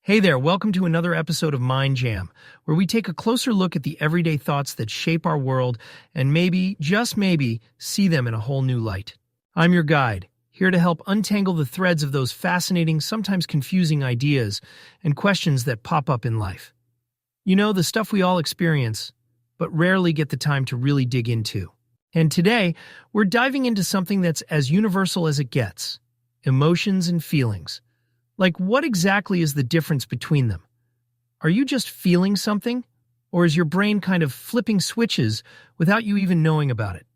Hey there, welcome to another episode of Mind Jam, where we take a closer look at the everyday thoughts that shape our world and maybe, just maybe, see them in a whole new light. I'm your guide, here to help untangle the threads of those fascinating, sometimes confusing ideas and questions that pop up in life. You know, the stuff we all experience, but rarely get the time to really dig into. And today, we're diving into something that's as universal as it gets: emotions and feelings. Like, what exactly is the difference between them? Are you just feeling something, or is your brain kind of flipping switches without you even knowing about it?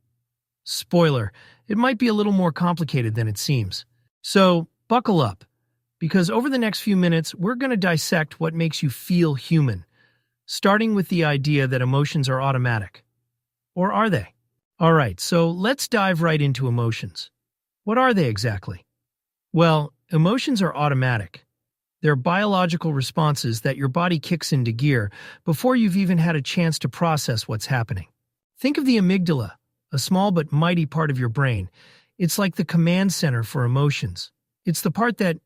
Spoiler, it might be a little more complicated than it seems. So, buckle up, because over the next few minutes, we're going to dissect what makes you feel human, starting with the idea that emotions are automatic. Or are they? All right, so let's dive right into emotions. What are they exactly? Well, emotions are automatic. They're biological responses that your body kicks into gear before you've even had a chance to process what's happening. Think of the amygdala, a small but mighty part of your brain. It's like the command center for emotions. It's the part that,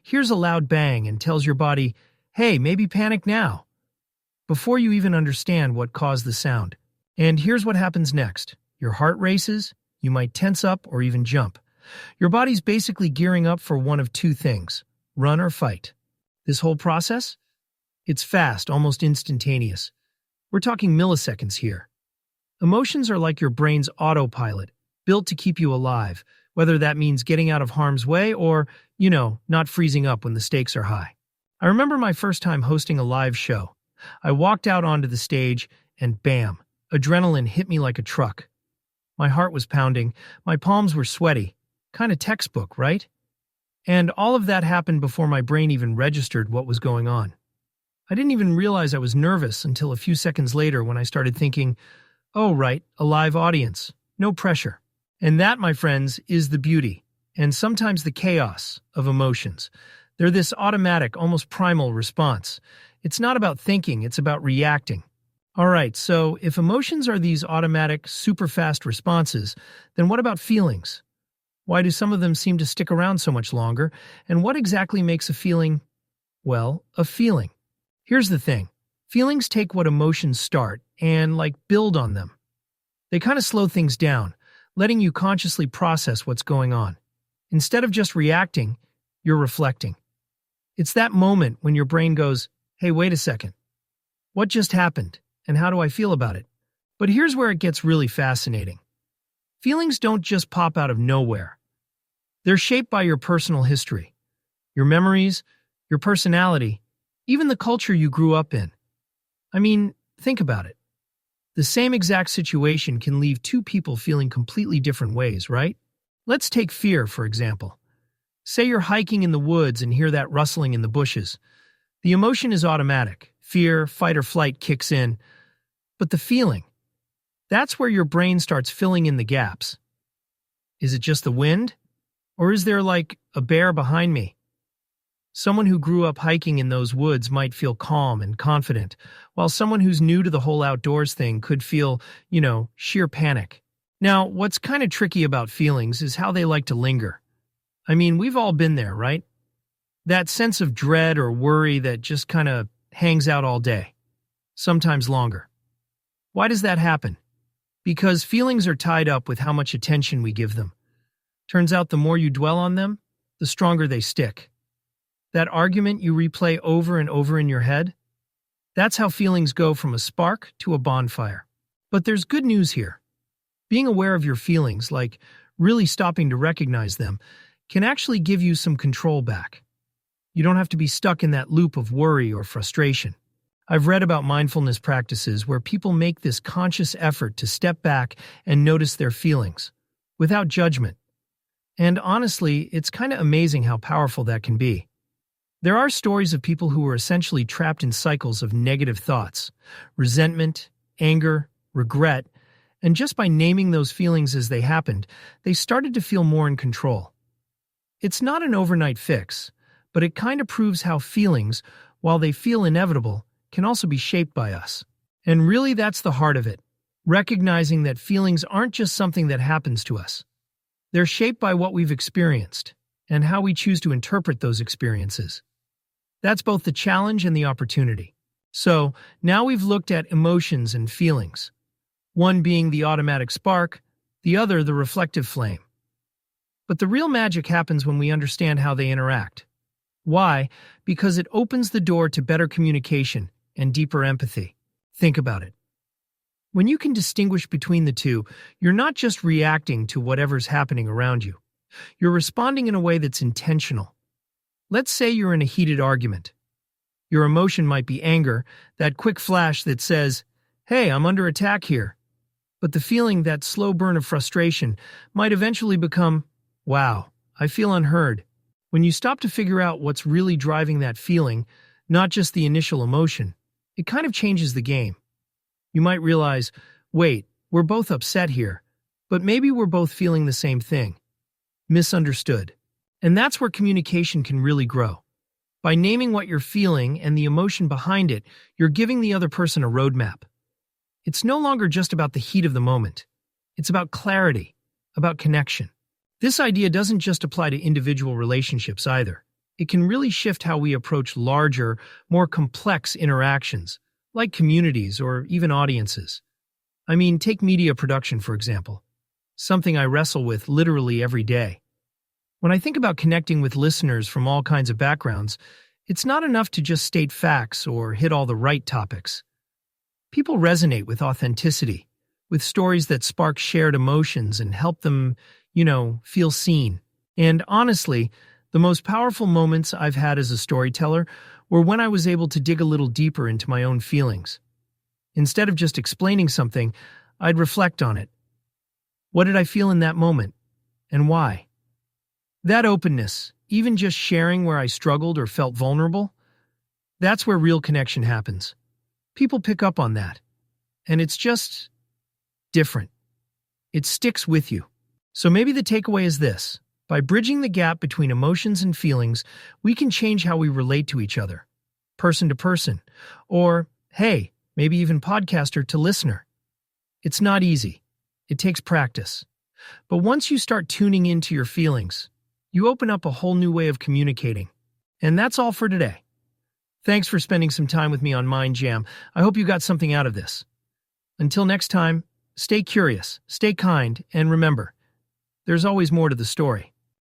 hears a loud bang and tells your body, hey, maybe panic now, before you even understand what caused the sound. And here's what happens next. Your heart races, you might tense up or even jump. Your body's basically gearing up for one of two things: run or fight. This whole process? It's fast, almost instantaneous. We're talking milliseconds here. Emotions are like your brain's autopilot, built to keep you alive, whether that means getting out of harm's way or, not freezing up when the stakes are high. I remember my first time hosting a live show. I walked out onto the stage and bam, adrenaline hit me like a truck. My heart was pounding, my palms were sweaty. Kind of textbook, right? And all of that happened before my brain even registered what was going on. I didn't even realize I was nervous until a few seconds later when I started thinking, oh, right, a live audience, no pressure. And that, my friends, is the beauty, and sometimes the chaos, of emotions. They're this automatic, almost primal response. It's not about thinking, it's about reacting. All right, so if emotions are these automatic, super fast responses, then what about feelings? Why do some of them seem to stick around so much longer? And what exactly makes a feeling, well, a feeling? Here's the thing. Feelings take what emotions start and, build on them. They kind of slow things down, letting you consciously process what's going on. Instead of just reacting, you're reflecting. It's that moment when your brain goes, hey, wait a second. What just happened, and how do I feel about it? But here's where it gets really fascinating. Feelings don't just pop out of nowhere. They're shaped by your personal history, your memories, your personality, even the culture you grew up in. I mean, think about it. The same exact situation can leave two people feeling completely different ways, right? Let's take fear, for example. Say you're hiking in the woods and hear that rustling in the bushes. The emotion is automatic. Fear, fight or flight kicks in. But the feeling, that's where your brain starts filling in the gaps. Is it just the wind? Or is there a bear behind me? Someone who grew up hiking in those woods might feel calm and confident, while someone who's new to the whole outdoors thing could feel, sheer panic. Now, what's kind of tricky about feelings is how they like to linger. I mean, we've all been there, right? That sense of dread or worry that just kind of hangs out all day, sometimes longer. Why does that happen? Because feelings are tied up with how much attention we give them. Turns out the more you dwell on them, the stronger they stick. That argument you replay over and over in your head, that's how feelings go from a spark to a bonfire. But there's good news here. Being aware of your feelings, really stopping to recognize them, can actually give you some control back. You don't have to be stuck in that loop of worry or frustration. I've read about mindfulness practices where people make this conscious effort to step back and notice their feelings, without judgment. And honestly, it's kind of amazing how powerful that can be. There are stories of people who were essentially trapped in cycles of negative thoughts, resentment, anger, regret, and just by naming those feelings as they happened, they started to feel more in control. It's not an overnight fix, but it kind of proves how feelings, while they feel inevitable, can also be shaped by us. And really, that's the heart of it, recognizing that feelings aren't just something that happens to us. They're shaped by what we've experienced and how we choose to interpret those experiences. That's both the challenge and the opportunity. So, now we've looked at emotions and feelings, one being the automatic spark, the other the reflective flame. But the real magic happens when we understand how they interact. Why? Because it opens the door to better communication and deeper empathy. Think about it. When you can distinguish between the two, you're not just reacting to whatever's happening around you. You're responding in a way that's intentional. Let's say you're in a heated argument. Your emotion might be anger, that quick flash that says, "Hey, I'm under attack here." But the feeling, that slow burn of frustration, might eventually become, "Wow, I feel unheard." When you stop to figure out what's really driving that feeling, not just the initial emotion, it kind of changes the game. You might realize, wait, we're both upset here, but maybe we're both feeling the same thing. Misunderstood. And that's where communication can really grow. By naming what you're feeling and the emotion behind it, you're giving the other person a roadmap. It's no longer just about the heat of the moment. It's about clarity, about connection. This idea doesn't just apply to individual relationships either. It can really shift how we approach larger, more complex interactions, like communities or even audiences. I mean, take media production, for example. Something I wrestle with literally every day. When I think about connecting with listeners from all kinds of backgrounds, it's not enough to just state facts or hit all the right topics. People resonate with authenticity, with stories that spark shared emotions and help them, feel seen. And honestly, the most powerful moments I've had as a storyteller were when I was able to dig a little deeper into my own feelings. Instead of just explaining something, I'd reflect on it. What did I feel in that moment? And why? That openness, even just sharing where I struggled or felt vulnerable, that's where real connection happens. People pick up on that. And it's just different. It sticks with you. So maybe the takeaway is this. By bridging the gap between emotions and feelings, we can change how we relate to each other, person to person, or, hey, maybe even podcaster to listener. It's not easy. It takes practice. But once you start tuning into your feelings, you open up a whole new way of communicating. And that's all for today. Thanks for spending some time with me on Mind Jam. I hope you got something out of this. Until next time, stay curious, stay kind, and remember, there's always more to the story.